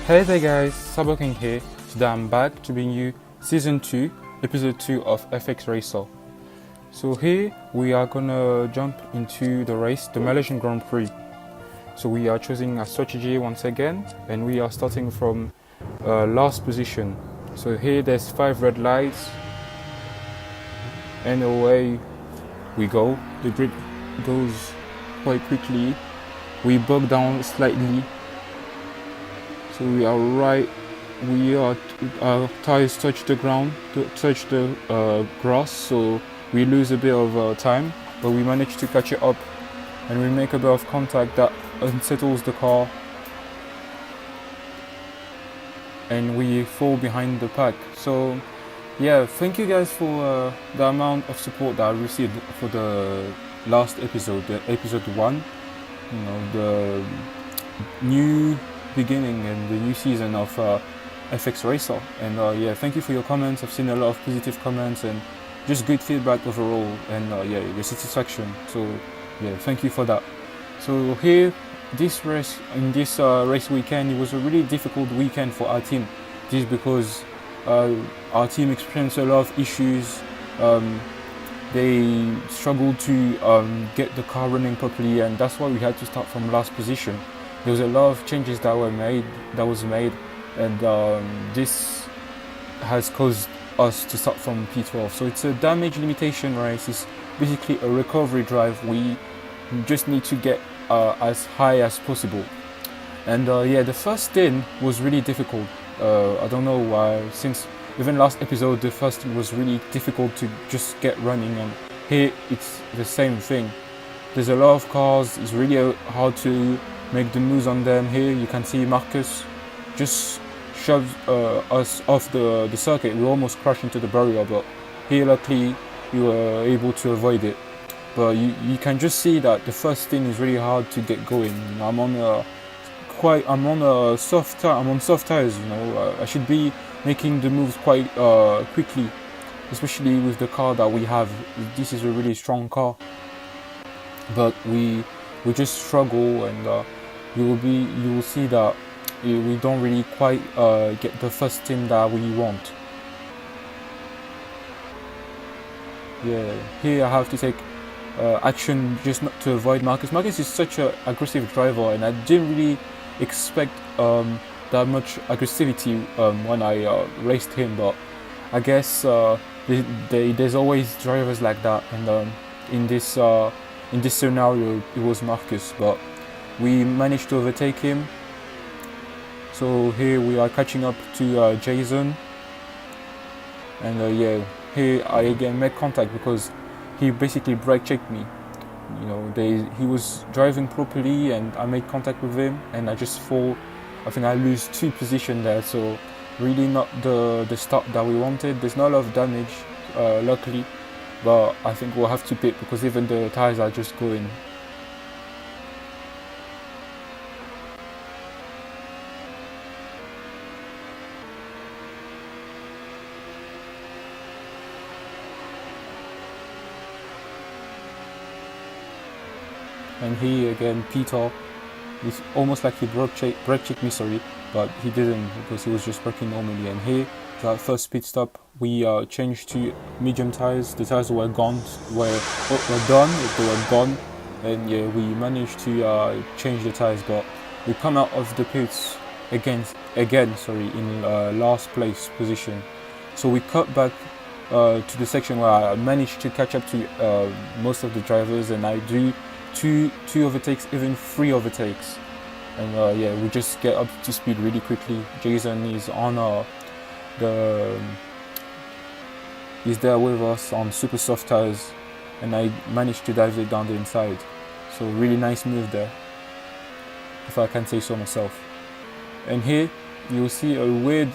Hey there guys, CyborgKing here. Today I'm back to bring you Season 2, Episode 2 of FX Racer. So here we are gonna jump into the race, the Malaysian Grand Prix. So we are choosing a strategy once again, and we are starting from last position. So here there's 5 red lights, and away we go. The grid goes quite quickly. We bog down slightly. So we are our tires touch the ground, touch the grass, so we lose a bit of time, but we manage to catch it up, and we make a bit of contact that unsettles the car, and we fall behind the pack. So yeah, thank you guys for the amount of support that I received for the last episode, the episode 1, you know, the new beginning and the new season of FX Racer. And yeah, thank you for your comments. I've seen a lot of positive comments and just good feedback overall, and yeah, your satisfaction. So yeah, thank you for that. So here, this race race weekend, it was a really difficult weekend for our team. This is because our team experienced a lot of issues. They struggled to get the car running properly, and that's why we had to start from last position. There was a lot of changes that was made, and this has caused us to start from P12. So it's a damage limitation race. It's basically a recovery drive. We just need to get as high as possible. And yeah, the first stint was really difficult. I don't know why, since even last episode the first was really difficult to just get running, and here it's the same thing. There's a lot of cars. It's really hard to make the moves on them. Here you can see Marcus just shoves us off the circuit. We almost crashed into the barrier, but here luckily we were able to avoid it. But you can just see that the first thing is really hard to get going. I'm on soft tires. You know, I should be making the moves quite quickly, especially with the car that we have. This is a really strong car, but we just struggle, and you will see that we don't really quite get the first thing that we want. Yeah, here I have to take action just not to avoid Marcus. Marcus is such an aggressive driver, and I didn't really expect that much aggressivity when I raced him, but I guess there's always drivers like that, and in this scenario it was Marcus, but we managed to overtake him. So here we are catching up to Jason, and yeah, here I again made contact because he basically brake checked me. You know, he was driving properly, and I made contact with him, and I just fall. I think I lose 2 positions there, so really not the start that we wanted. There's not a lot of damage, luckily, but I think we'll have to pit because even the tires are just going. And he again, Peter, it's almost like he brake checked me, sorry, but he didn't because he was just braking normally. And here, our first pit stop, we changed to medium tires. The tires were gone, were done, they were gone, and yeah, we managed to change the tires, but we come out of the pits again, in last place position. So we cut back to the section where I managed to catch up to most of the drivers, and I do two overtakes, even 3 overtakes, and yeah, we just get up to speed really quickly. Jason is on he's there with us on super soft tires, and I managed to dive it down the inside. So really nice move there, if I can say so myself. And here you'll see a weird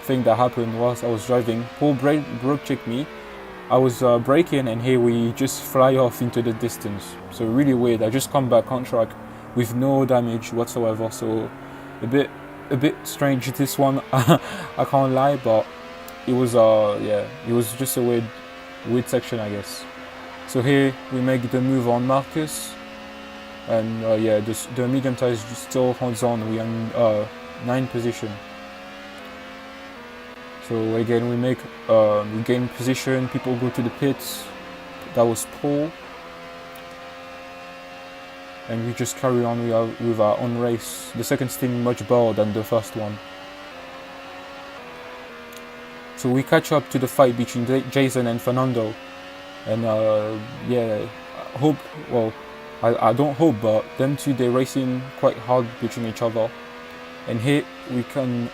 thing that happened whilst I was driving. Paul brake checked me. I was braking, and here we just fly off into the distance. So really weird. I just come back on track with no damage whatsoever. So a bit strange, this one. I can't lie, but it was yeah, it was just a weird section, I guess. So here we make the move on Marcus, and yeah, the medium tires still holds on. We are in 9th position. So again, we gain position. People go to the pits. That was Paul, and we just carry on with our own race. The second stint much better than the first one. So we catch up to the fight between Jason and Fernando, and yeah, I don't hope, but them two, they're racing quite hard between each other. And here we can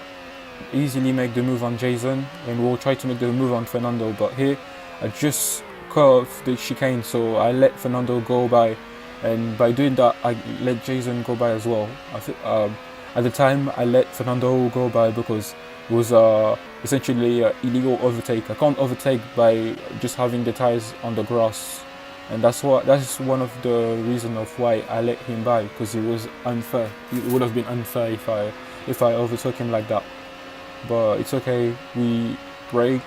easily make the move on Jason, and we'll try to make the move on Fernando. But here I just cut off the chicane, so I let Fernando go by, and by doing that I let Jason go by as well. At the time I let Fernando go by because it was essentially illegal overtake. I can't overtake by just having the tires on the grass, and that's one of the reasons of why I let him by, because it was unfair. It would have been unfair if I overtook him like that. But it's okay. We brake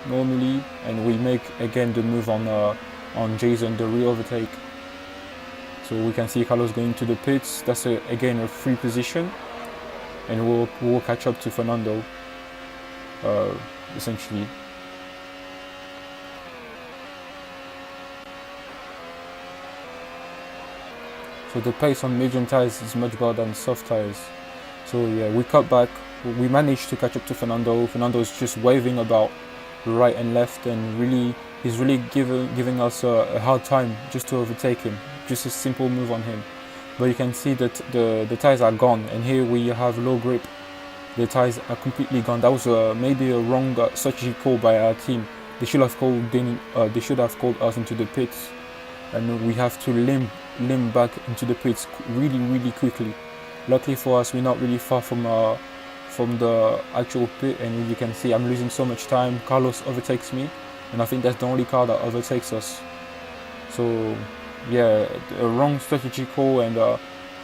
normally, and we make again the move on Jason, the re-overtake. So we can see Carlos going to the pits. That's again a free position, and we'll catch up to Fernando. Essentially. So the pace on medium tires is much better than soft tires. So yeah, we cut back. We managed to catch up to Fernando. Fernando is just waving about right and left, and he's really giving us a hard time just to overtake him. Just a simple move on him. But you can see that the tires are gone, and here we have low grip. The tires are completely gone. That was maybe a wrong strategy call by our team. They should have called us into the pits, and we have to limp back into the pits really quickly. Luckily for us, we're not really far from the actual pit, and you can see I'm losing so much time. Carlos overtakes me, and I think that's the only car that overtakes us. So yeah, a wrong strategy call, and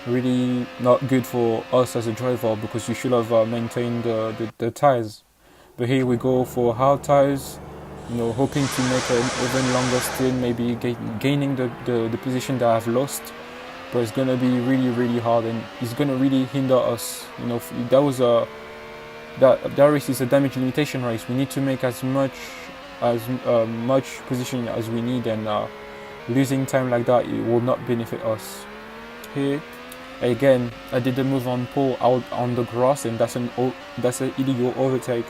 really not good for us as a driver, because we should have maintained the tires. But here we go for hard tires, hoping to make an even longer stint, maybe gaining the position that I've lost. But it's gonna be really hard, and it's gonna really hinder us. That race is a damage limitation race. We need to make as much position as we need, and losing time like that, it will not benefit us. Here again, I did the move on Paul out on the grass, and that's an illegal overtake.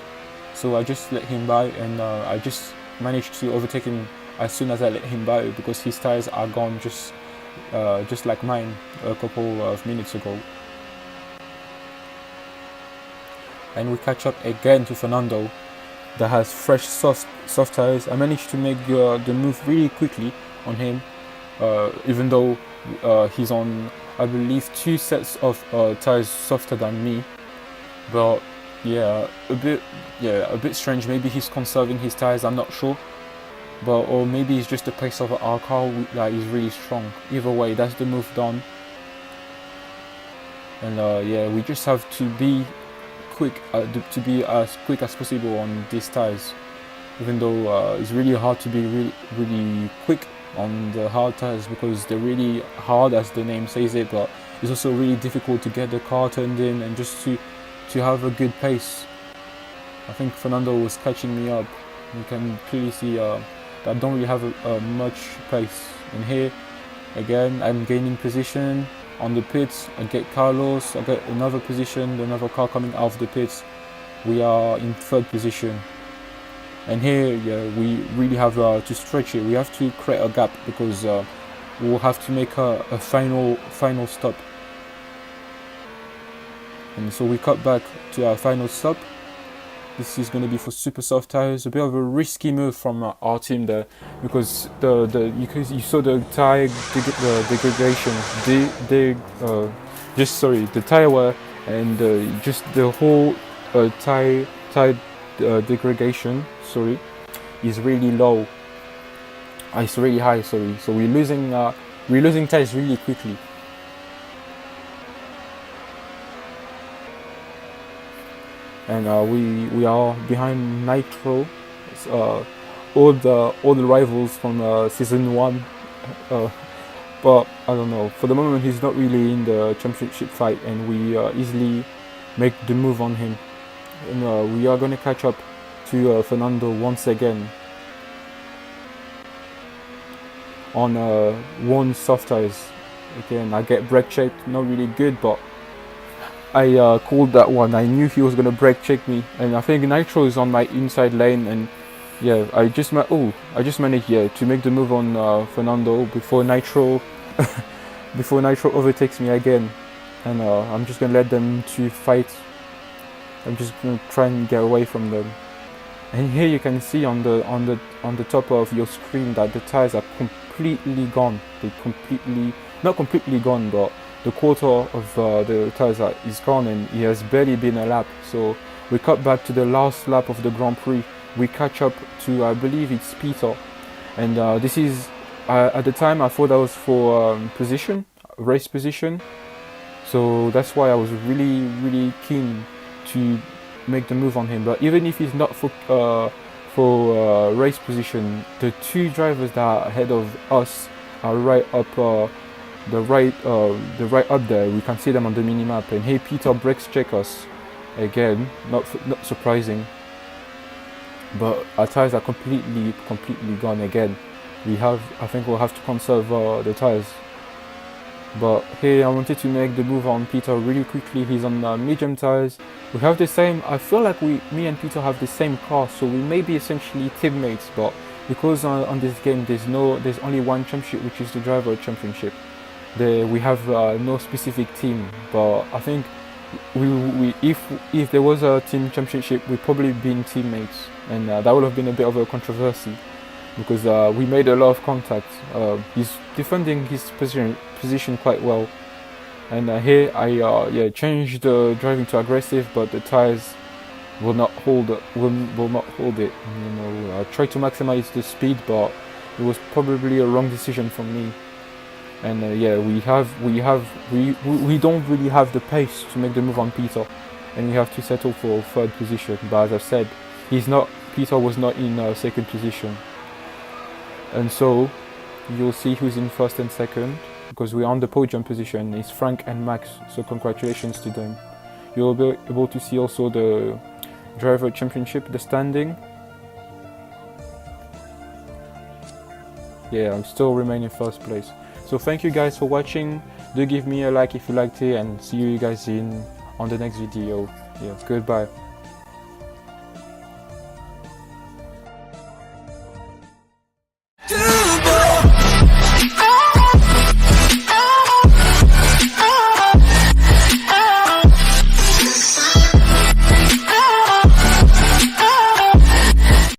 So I just let him by, and I just managed to overtake him as soon as I let him by, because his tires are gone, just like mine a couple of minutes ago. And we catch up again to Fernando, that has fresh soft tires. I managed to make the move really quickly on him, even though he's on, I believe, 2 sets of tires softer than me. But yeah, a bit strange. Maybe he's conserving his tires, I'm not sure. Or maybe it's just the pace of our car that is really strong. Either way, that's the move done. And yeah, we just have to be quick, to be as quick as possible on these tires. Even though it's really hard to be really quick on the hard tires, because they're really hard, as the name says it, but it's also really difficult to get the car turned in and just to have a good pace. I think Fernando was catching me up. You can clearly see that I don't really have much pace. And here again, I'm gaining position on the pits. I get Carlos, I get another position, another car coming out of the pits. We are in 3rd position. And here, yeah, we really have to stretch it. We have to create a gap, because we'll have to make a final stop. And so we cut back to our final stop. This is going to be for super soft tires. A bit of a risky move from our team there, because you saw the tire degradation, the tire wear, and just the whole tire degradation. Is really low. It's really high. So we're losing tires really quickly. And we are behind Nitro. All the rivals from season 1 but I don't know. For the moment, he's not really in the championship fight, and we easily make the move on him. And we are going to catch up to Fernando once again on one soft tires. Again, I get brake checked, not really good, but I called that one. I knew he was going to brake check me, and I think Nitro is on my inside lane, and yeah, I just managed to make the move on Fernando before Nitro overtakes me again, and I'm just gonna let them two fight. I'm just gonna try and get away from them. And here you can see on the top of your screen that the tires are completely gone. Not completely gone, but the quarter of the tires is gone, and it has barely been a lap. So we cut back to the last lap of the Grand Prix. We catch up to, I believe it's Peter, and this is at the time I thought that was for race position. So that's why I was really keen to make the move on him. But even if he's not for race position, the two drivers that are ahead of us are right up the right up there. We can see them on the mini map. And hey, Peter brakes check us again. Not surprising. But our tires are completely gone again. I think we'll have to conserve the tires. But here I wanted to make the move on Peter really quickly. He's on medium tires. We have the same. I feel like me and Peter have the same car, so we may be essentially teammates. But because on this game there's only one championship, which is the driver championship. We have no specific team. But I think if there was a team championship, we'd probably been teammates, and that would have been a bit of a controversy because we made a lot of contact. He's defending his position quite well, and here I changed the driving to aggressive, but the tires will not hold it. You know, I tried to maximize the speed, but it was probably a wrong decision from me. And we don't really have the pace to make the move on Peter, and we have to settle for third position. But as I've said, Peter was not in second position, and so you'll see who's in first and second because we're on the podium position. It's Frank and Max, so congratulations to them. You'll be able to see also the driver championship, the standing. Yeah, I'm still remaining first place. So thank you guys for watching. Do give me a like if you liked it, and see you guys on the next video. Yeah, goodbye.